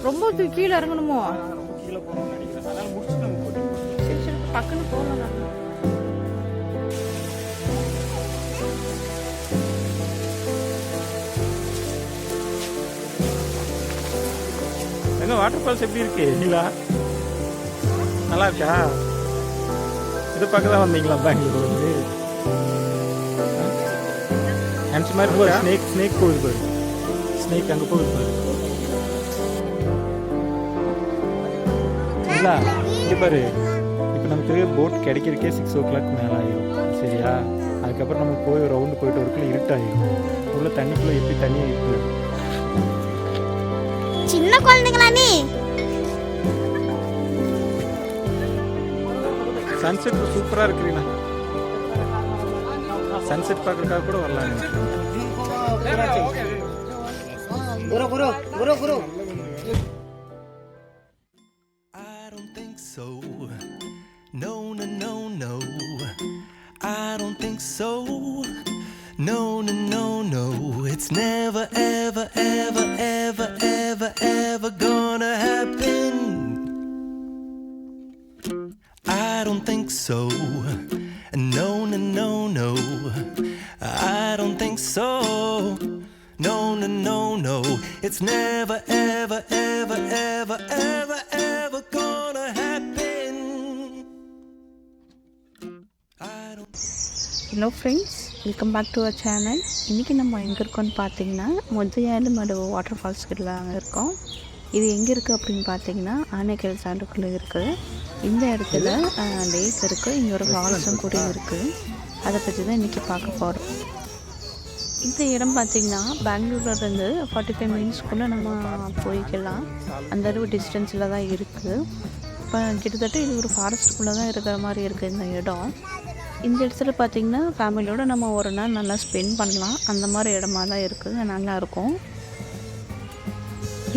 ரொம்ப கீழே இறங்கணுமோ? சரி சரி பக்கன்னு போகலாம். எங்க வாட்டர் ஃபால்ஸ் எப்படி இருக்கு நீலா? நல்லா இருக்கா? இது பார்க்க தான் வந்தீங்களா பெங்களூர் வந்து? ஹேண்ட்ஸ் மாதிரி போகுது. ஸ்னேக் போகுது பாரு. ஸ்னேக் அங்கே போகுது பாரு. இல்லை இங்கே பாரு. இப்போ நமக்கு போட் கிடைக்கிறதுக்கே 6 o'clock மேலே ஆகிடும். சரியா? அதுக்கப்புறம் நம்ம போய் ஒரு ரவுண்டு போயிட்டு வரக்குள்ள இருட்டாகிடும். உள்ள தண்ணிக்குள்ளே எப்படி தண்ணி இருக்குது? சின்ன குழந்தைங்களா நீ? சன்செட் சூப்பராக இருக்குறீங்களா? சன்செட் பார்க்கறதுக்காக கூட வரலாம். I don't think so. No, no, no, no. I don't think so. No, no, no, no. It's never, ever, ever, ever, ever, ever gonna happen. I don't think so. No, no, no, no. I don't think so. No, no, no, no. It's never, ever, ever, ever, ever, ever gonna happen. I don't. Hello friends, welcome back to our channel. இன்றைக்கி நம்ம எங்கே இருக்கோம்னு பார்த்தீங்கன்னா முத்தையாடு மடு water falls கிட்ட இருக்கோம். இது எங்கே இருக்குது அப்படின்னு பார்த்தீங்கன்னா ஆனைக்கல் சாண்டுக்குள்ளே இருக்குது. இந்த இடத்துல லேக் இருக்குது, இங்கே ஒரு ஃபால்ஸும் கூட இருக்குது. அதை பற்றி தான் இன்றைக்கி பார்க்க போகிறோம். இந்த இடம் பார்த்திங்கன்னா பெங்களூர்லேருந்து 45 மினிட்ஸ்க்குள்ளே நம்ம போய்க்கலாம். அந்த அளவு டிஸ்டன்ஸில் தான் இருக்குது. இப்போ கிட்டத்தட்ட இது ஒரு ஃபாரஸ்ட்டுக்குள்ளே தான் இருக்கிற மாதிரி இருக்குது இந்த இடம். இந்த இடத்துல பார்த்திங்கன்னா ஃபேமிலியோடு நம்ம ஒரு நாள் நல்லா ஸ்பெண்ட் பண்ணலாம். அந்த மாதிரி இடமா தான் இருக்குது, நல்லாயிருக்கும்.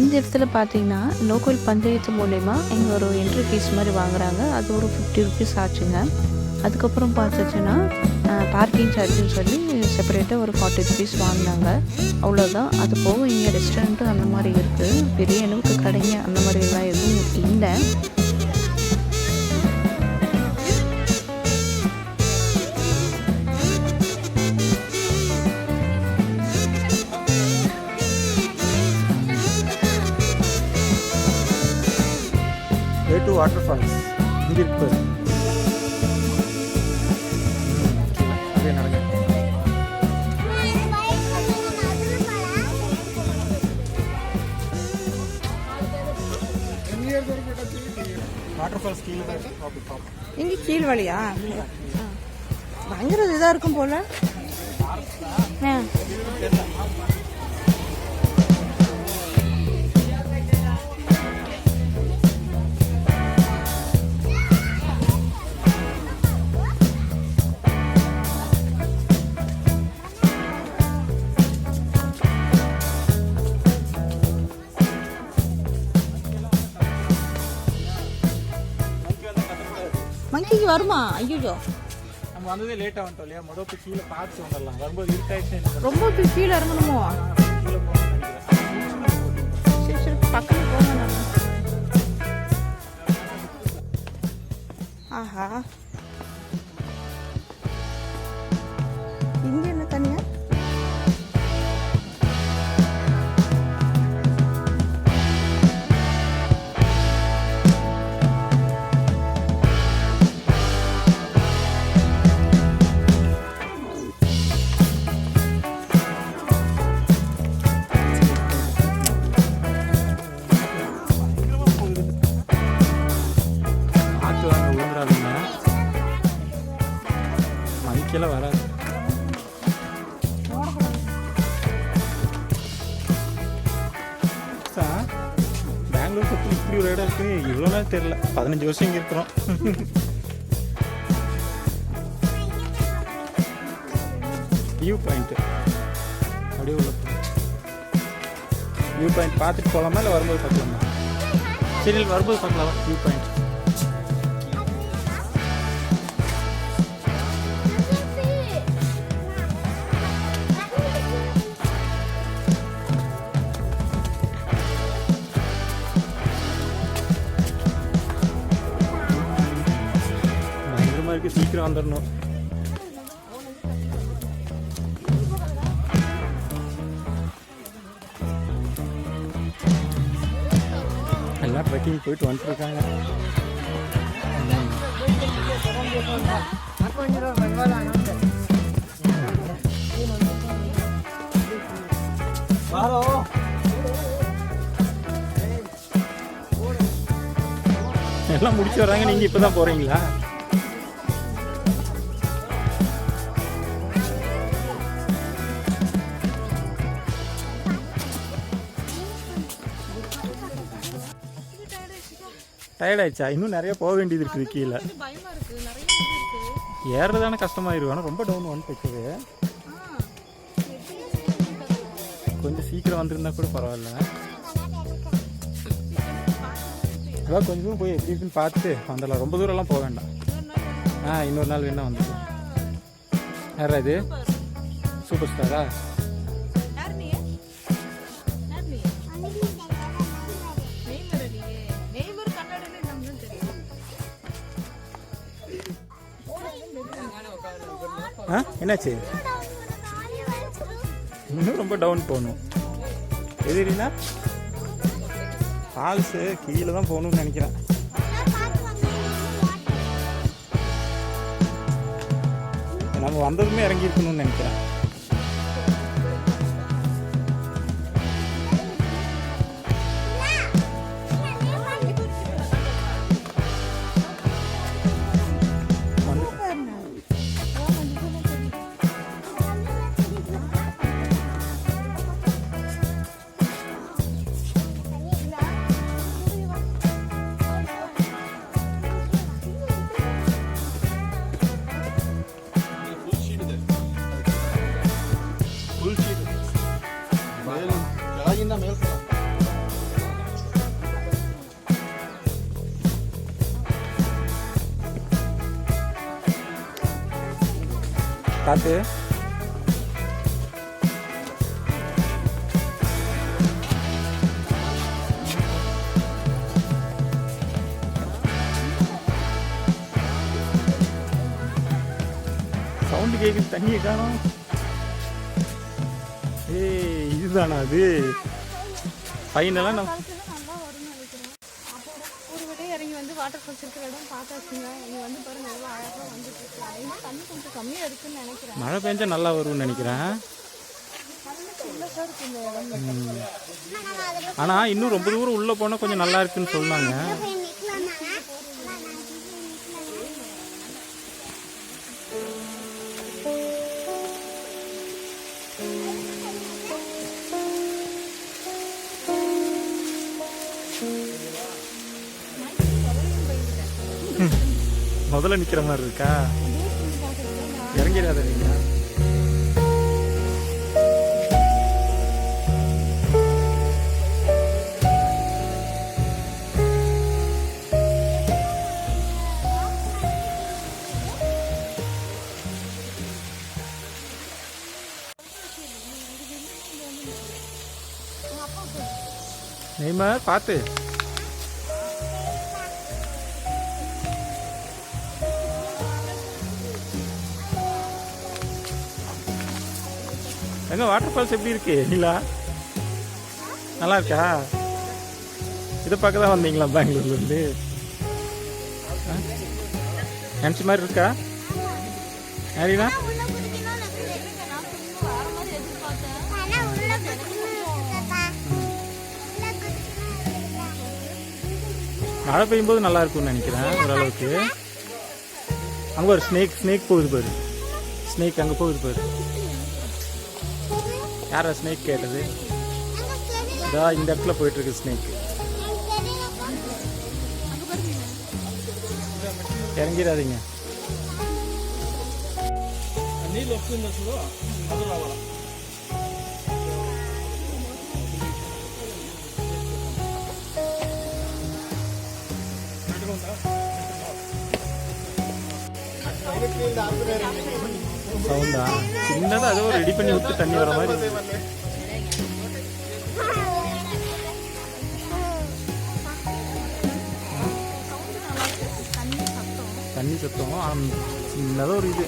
இந்த இடத்துல பார்த்திங்கன்னா லோக்கல் பஞ்சாயத்து மூலயமா இங்கே ஒரு என்ட்ரி ஃபீஸ் மாதிரி வாங்குகிறாங்க. அது ஒரு 50 rupees ஆச்சுங்க. அதுக்கப்புறம் பார்த்துச்சுன்னா பார்க்கிங் சார்ஜுன்னு சொல்லி செப்பரேட்டாக ஒரு 40 rupees வாங்கினாங்க. அவ்வளோதான். அது போக இங்கே ரெஸ்டாரண்ட்டு அந்த மாதிரி இருக்குது. பெரிய அளவுக்கு கடைங்க அந்த மாதிரிலாம் எதுவும் இல்லை. டு வாட்டர் ஃபால்ஸ் இங்கே இருக்கு பாரு. அப்படியே நடங்க. வாட்டர் ஃபால்ஸ் கீழே தான் இருக்கு. இங்கே கீழ் வழியா? பயங்கர இதாக இருக்கும் போல். மங்கிக்கு வருமா? ஐயோ, நம்ம வந்ததே லேட்டாக வந்துட்டோம் இல்லையா? முதல் கீழே பார்த்து வந்துடலாம். வரும்போது இருட்டாயிடுச்சு. ரொம்ப கீழே இறங்கணுமோ? கீழே போகணும்னு நினைக்கிறேன். சரி சரி பக்கத்தில் போகணும். ஆஹா, இங்கே என்ன தனியா? மணிக்கெல்லாம் வராது. பெங்களூர் சுற்றி இப்படி ஒரு இடம் இருக்கு இவ்வளோ நாள் தெரியல. 15 வருஷம் இங்கே இருக்கிறோம். வியூ பாயிண்ட்டு அப்படியே உள்ள வியூ பாயிண்ட் பார்த்துட்டு போகலாமா இல்லை வரும்போது பார்க்கலாமா? சரி, வரும்போது பார்க்கலாமா வியூ பாயிண்ட்? சீக்கிரம் வந்துடணும். எல்லாம் ட்ரெக்கிங் போயிட்டு வந்துட்டுருக்காங்க. எல்லாம் முடிச்சு வர்றாங்க, நீங்கள் இப்போ தான் போகிறீங்களா? டயர்ட் ஆயிடுச்சா? இன்னும் நிறைய போக வேண்டியது இருக்குது கீழே. ஏறுறதானே கஷ்டமாயிரும். ஆனால் ரொம்ப டவுன் வந்துட்டு கொஞ்சம் சீக்கிரம் வந்திருந்தா கூட பரவாயில்ல. அதான் கொஞ்சம் தூரம் போய் எப்படி இருக்குன்னு பார்த்துட்டு வந்துடலாம். ரொம்ப தூரம்லாம் போக வேண்டாம். இன்னொரு நாள் வேணா வந்துடலாம். யாரா இது? சூப்பர் ஸ்டாரா? என்னாச்சு? இன்னும் ரொம்ப டவுன் போகணும். எதிரினா ஃபால்ஸு கீழே தான் போகணும்னு நினைக்கிறேன். நம்ம வந்ததுமே இறங்கி இருக்கணும்னு நினைக்கிறேன். காத்து சவுண்டு கேட்குது, தண்ணியை காணோம். இதுதானா அது? ஃபைனலாக நம்ம இறங்கி வந்து வாட்டர் ஃபால்ஸ் இருக்கிற இடம் பார்த்தாச்சுங்க. இங்கே வந்து பாருங்க எவ்வளோ அழகாக வந்துட்டு இருக்கு. தண்ணி கொஞ்சம் கம்மியாக இருக்குன்னு நினைக்கிறேன். மழை பெஞ்சா நல்லா வரும்னு நினைக்கிறேன். ஆனால் இன்னும் ரொம்ப தூரம் உள்ளே போனால் கொஞ்சம் நல்லா இருக்குன்னு சொன்னாங்க. முதல்ல நிற்கிற மாதிரி இருக்கா? இறங்கிடாத நீங்க. நெய்மர் பார்த்து. எங்க வாட்டர் ஃபால்ஸ் எப்படி இருக்கு நீலா? நல்லா இருக்கா? இதை பார்க்க தான் வந்தீங்களா பெங்களூர்லேருந்து? நினச்ச மாதிரி இருக்கா ஹரினா? மழை பெய்யும்போது நல்லா இருக்கும்னு நினைக்கிறேன் ஓரளவுக்கு. அங்கே ஒரு ஸ்னேக் போகுது பாரு. ஸ்னேக் அங்கே போகுது பாரு. யாரா ஸ்னேக் கேட்டது? இதான் இந்த இடத்துல போயிட்டு இருக்கு ஸ்னேக். இறங்கிடாதீங்க. சவுண்டா சின்னதாக அதோ ரெடி பண்ணி விட்டு தண்ணி வர மாதிரி. தண்ணி சத்தம் சின்னதாக ஒரு இது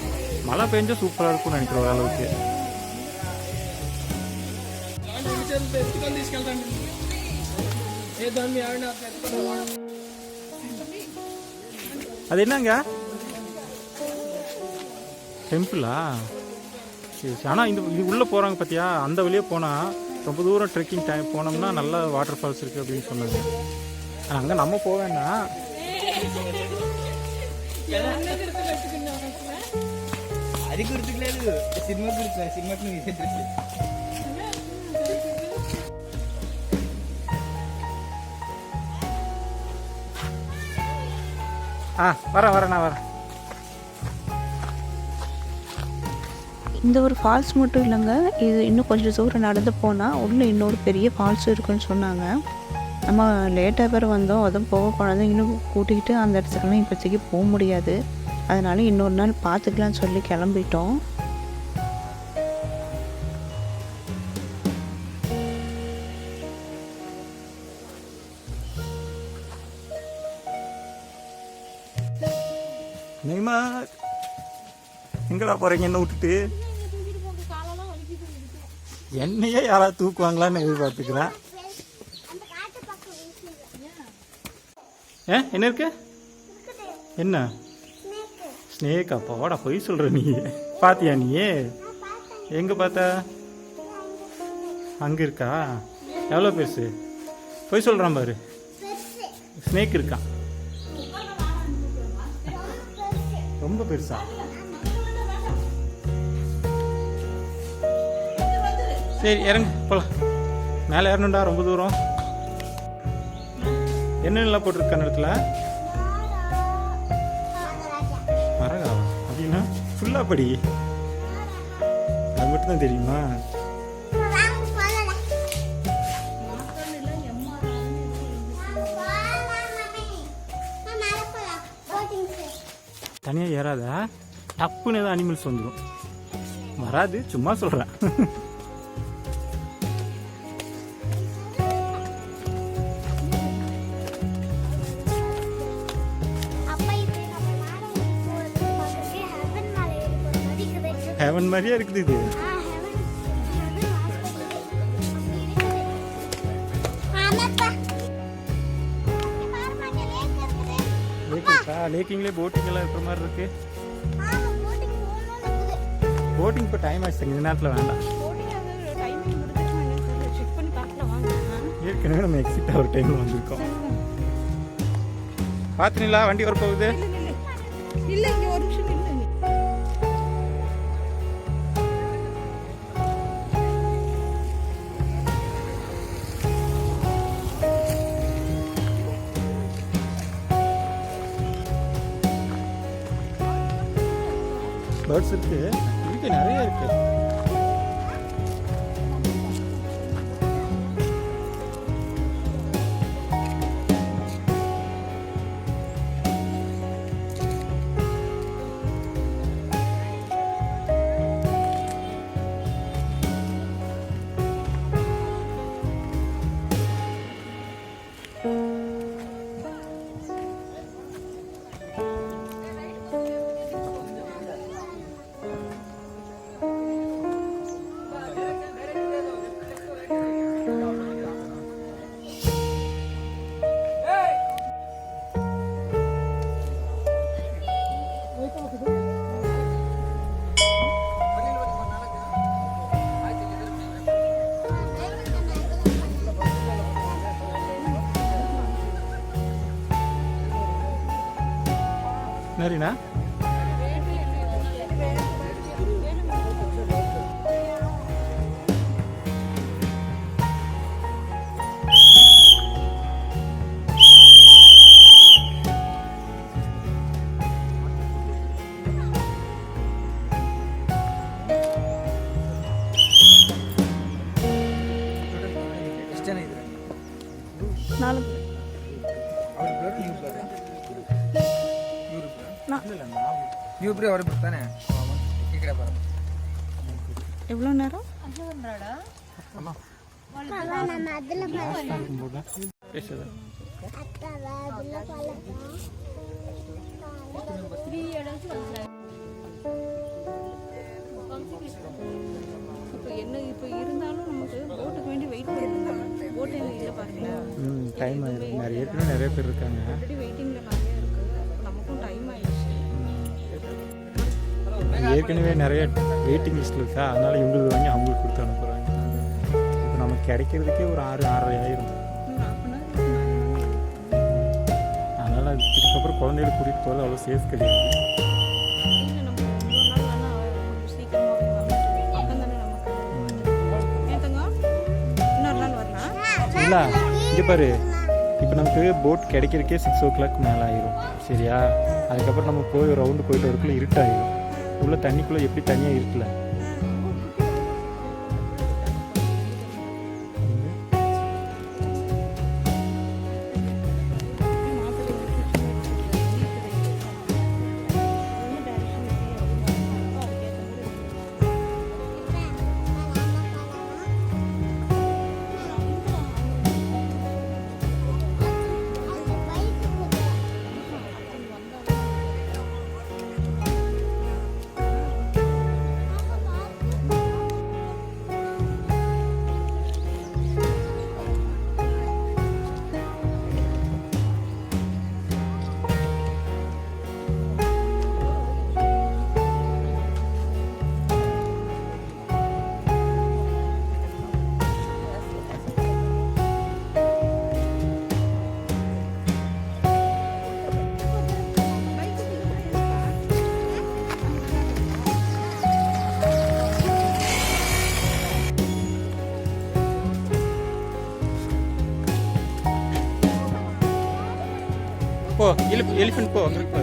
மழை பெஞ்சா சூப்பராக இருக்கும்னு நினைக்கிறேன் ஓரளவுக்கு. அது என்னங்க டெம்பிளா? சரி சரி. ஆனால் இது உள்ளே போகிறாங்க பார்த்தியா, அந்த வழியே போனால் ரொம்ப தூரம் ட்ரெக்கிங் டைம் போனோம்னா நல்லா வாட்டர் ஃபால்ஸ் இருக்குது அப்படின்னு சொன்னாங்க. அங்கே நம்ம போவேன்னா வரேன் நான் வரேன். இந்த ஒரு ஃபால்ஸ் மட்டும் இல்லைங்க, இது இன்னும் கொஞ்சம் தூரம் நடந்து போனால் உள்ளே இன்னொரு பெரிய ஃபால்ஸ் இருக்குன்னு சொன்னாங்க. நம்ம லேட்டாக பேர் வந்தோம், அதுவும் போக குழந்தைங்களும் கூட்டிகிட்டு அந்த இடத்துக்குலாம் இப்போதைக்கு போக முடியாது. அதனால் இன்னொரு நாள் பார்த்துக்கலான்னு சொல்லி கிளம்பிட்டோம். நெய்மா எங்கடா போகிறீங்க என்ன விட்டுட்டு? என்னையே யாராவது தூக்குவாங்களான்னு எதிர்பார்த்துக்கிறேன். என்ன இருக்கு? என்ன ஸ்னேக்கா? போடா போய் சொல்கிற நீ. பார்த்தியா நீ? எங்கே பார்த்த? அங்கே இருக்கா? எவ்வளோ பெருசு? போய் சொல்கிறான் பாரு. ஸ்னேக் இருக்கான். ரொம்ப பெருசா? சரி இறங்கு போகலாம். மேலே ஏறணுண்டா, ரொம்ப தூரம். என்னென்னலாம் போட்டிருக்க இடத்துல? மரகாவா அப்படின்னா ஃபுல்லாக படி. அது மட்டும்தான் தெரியுமா? தனியாக ஏறாத, டப்புன்னு ஏதாவது அனிமல்ஸ் வந்துடும். வராது, சும்மா சொல்கிறேன். ஹெவன் மாதிரியா இருக்குது இது. லேக்கிங்லேயே போட்டிங் எல்லாம் இருக்கிற மாதிரி இருக்கு. போட்டிங் இப்போ டைம் ஆச்சு, இந்த நேரத்தில் வேண்டாம். ஏற்கனவே நம்ம எக்ஸிட் ஒரு டைம் வந்திருக்கோம். பார்த்துனீங்களா வண்டி வர போகுது? இல்லை, இங்கே ஒரு நிமிஷம் இல்லை. பேர்ட்ஸ் இருக்கு, நிறைய இருக்கு. சரிண்ணா. எவ்வளோ நேரம்? இப்போ என்ன இப்போ இருந்தாலும் நமக்கு போட்டுக்கு வேண்டி வெயிட் பண்ணிருந்தாங்க. போட்டே இல்லை பாருங்களேன். டைம் ஆயிடும். நிறைய பேர் இருக்காங்க. ஆல்ரெடி வெயிட்டிங்கில் நிறைய இருக்குது. அப்போ நமக்கும் டைம் ஆயிடுச்சு. ஏற்கனவே நிறைய வெயிட்டிங் லிஸ்ட்டில் இருக்கா, அதனால் இவங்களுக்கு வாங்கி அவங்களுக்கு கொடுத்து அனுப்புகிறாங்க. இப்போ நமக்கு கிடைக்கிறதுக்கே ஒரு 6-6:30 ஆயிரும். அதனால் இதுக்கப்புறம் குழந்தைகளை கூட்டிகிட்டு போகிறது அவ்வளோ சேஃப் கிடையாது. இல்லை இங்கே பாரு, இப்போ நமக்கு போட் கிடைக்கிறதுக்கே 6 o'clock மேலே ஆயிரும். சரியா? அதுக்கப்புறம் நம்ம போய் ரவுண்டு போயிட்டு வரக்குள்ளே இருட்டாயிரும். உள்ள தண்ணிக்குள்ளே எப்படி தனியாக இருக்குல்ல. போ எலிஃபென்ட் போ, அங்கே இருக்கு.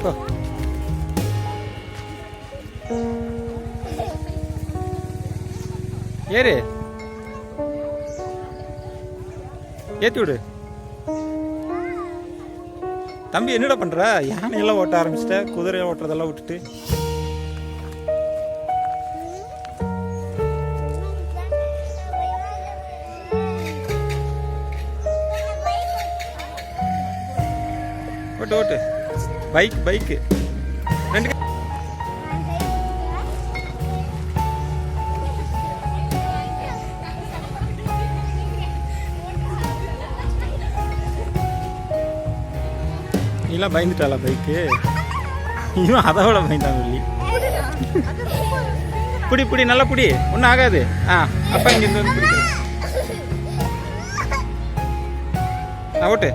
போ ஏறு, ஏற்றி விடு. தம்பி என்னடா பண்ணுற? யானையெல்லாம் ஓட்ட ஆரம்பிச்சிட்ட, குதிரையை ஓட்டுறதெல்லாம் விட்டுட்டு. ஓட்டு ஓட்டு, பைக்கு 2 நீலாம் பயந்துட்டாளா பைக்கு? இவன் அதை விட பயந்தான் சொல்லி. பிடி நல்லா பிடி, ஒன்றும் ஆகாது. அப்பா இங்கே வந்து பிடிக்கிறேன். ஓட்டு.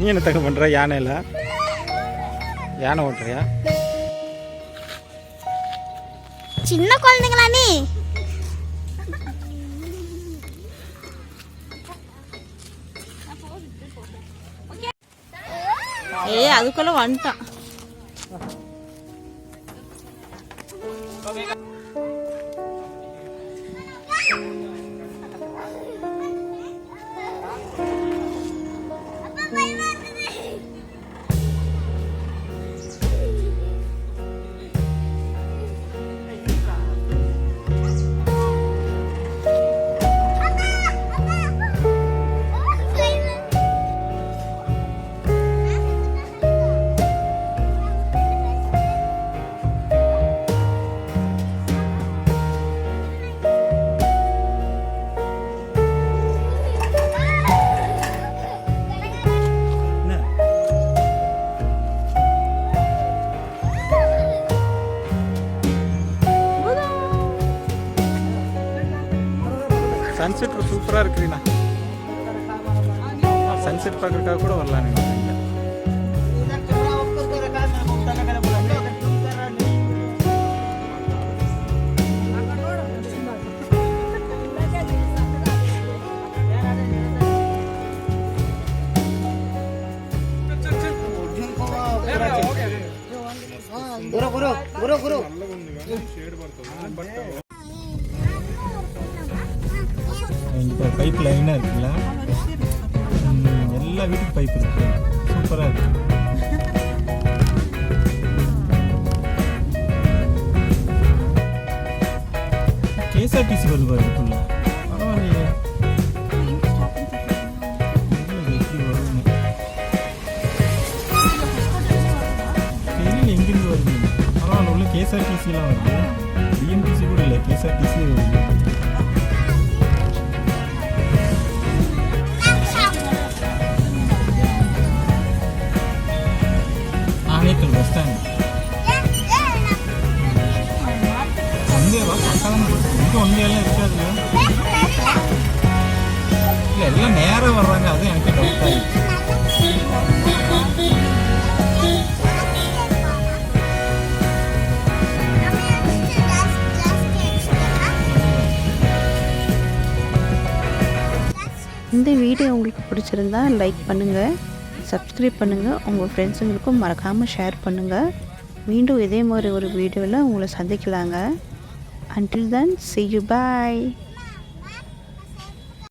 நீ என்ன தக்க பண்ற? யானையில யானை ஓட்டுறியா? சின்ன குழந்தைங்களா நீ? அதுக்குள்ள வந்துட்டான். சன்செட் சூப்பராக இருக்குதுண்ணா. சன்செட் பார்க்குறதுக்காக கூட வரலாம் நீங்கள். இப்போ பைப் லைனாக இருக்குங்களா? எல்லா வீட்டுக்கும் பைப் இருக்கு. சூப்பராக இருக்கு. கேஎஸ்ஆர்டிசி வருது பாரு இதுக்குள்ள. பரவாயில்லையே. எப்படி வருதுன்னு தெரியல, எங்கிருந்து வருது. பரவாயில்ல, உள்ள கேஎஸ்ஆர்டிசிலாம் வருது. பிஎம்டிசி கூட இல்லை, கேஎஸ்ஆர்டிசி வருது. Anekal bus stand. ஒன்வேவா? பக்கம் இங்கே ஒன்வேலாம் இருக்காதுல்ல. இல்லை, எல்லாம் நேராக வர்றாங்க, அது எனக்கு டவுட் ஆகிடுச்சு. இந்த வீடியோ உங்களுக்கு பிடிச்சிருந்தா லைக் பண்ணுங்கள், சப்ஸ்கிரைப் பண்ணுங்கள், உங்கள் ஃப்ரெண்ட்ஸுங்களுக்கும் மறக்காமல் ஷேர் பண்ணுங்கள். மீண்டும் இதே மாதிரி ஒரு வீடியோவில் உங்களை சந்திக்கலாங்க. Until then, see you, bye.